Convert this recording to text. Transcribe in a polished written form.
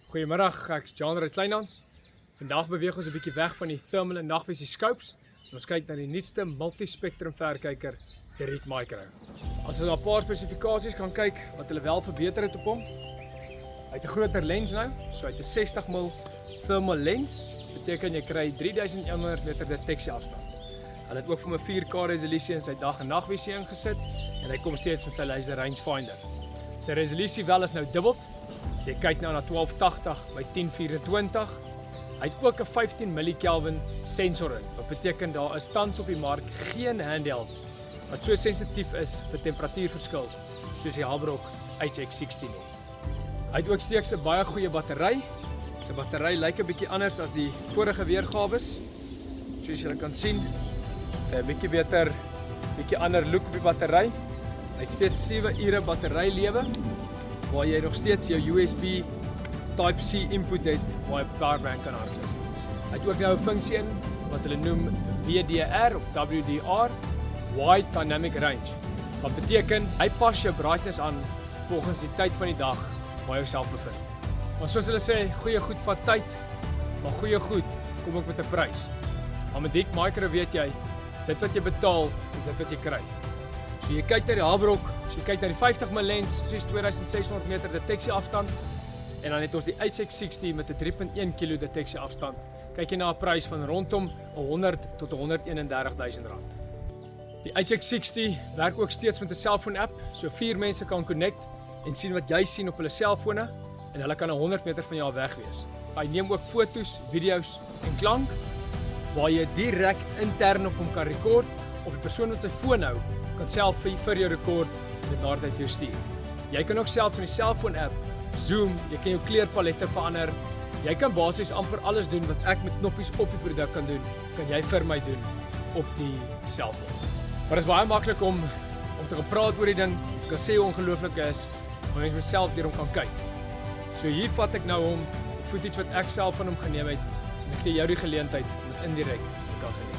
Goeiemiddag, ek is Jan Kleinhans. Vandag beweeg ons 'n bietjie weg van die thermal en nagvisie scopes en ons kyk na die nuutste multispectrum verkyker, die RIC Micro. As ons na 'n paar spesifikasies kan kyk wat hulle wel verbeter het op hom. Hy het 'n groter lens nou, so hy het 'n 60mm thermal lens, beteken jy kry 3100 meter deteksie afstand. Hulle het ook vir 'n 4K resolusie in sy dag en nagvisie ingesit en hy kom steeds met sy laser rangefinder. Sy resolusie wel is nou dubbel. Jy kyk nou na 1280 by 1024. Hy het ook 'n 15 millikelvin sensor in, wat beteken daar is tans op die mark geen handheld wat so sensitief is vir temperatuurverskil soos die Habrok HX16 nie. Hy het ook steeds 'n baie goeie battery. Sy battery lyk 'n bietjie anders as die vorige weergawe. Soos julle kan sien, 'n bietjie beter, bietjie ander look op die battery. Hy het steeds 7 ure batterylewe, waar jy nog steeds jou USB Type-C input het waar jy 'n powerbank kan hardloop. Hy het ook nou 'n funksie in wat hulle noem WDR of WDR, Wide Dynamic Range. Wat beteken hy pas jou brightness aan volgens die tyd van die dag waar jy jouself bevind. Maar soos hulle sê, goeie goed vat tyd, maar goeie goed kom ook met 'n prys. Maar met RIC Micro weet jy, dit wat jy betaal is dit wat jy kry. So jy kyk na die Habrok, as jy kyk na die 50mm lens, soos 2600 meter deteksie afstand, en dan het ons die HX16 met 'n 3.1 kilo deteksie afstand. Kyk jy na 'n prys van rondom 100 tot 131.000 rand. Die HX60 werk ook steeds met 'n selfoon-app, so 4 mense kan connect en sien wat jy sien op hulle selfone en hulle kan 100 meter van jou weg wees. Hy neem ook foto's, video's en klank waar jy direk intern op hom kan rekord of die persoon wat sy foon hou kan self vir jou rekord en dit na tyd vir jou stuur. Jy kan ook selfs van die selfoon-app zoom, jy kan jou kleurpalette verander. Jy kan basies amper alles doen wat ek met knoppies op die produk kan doen, kan jy vir my doen op die selfoon. Maar dit is baie maklik om te gepraat oor die ding, jy kan sê hoe ongelooflik is, maar jy moet self deur hom kan kyk. So hier vat ek nou hom, footage wat ek self van hom geneem het, en ek gee jou die geleentheid om dit indirek te kan geniet.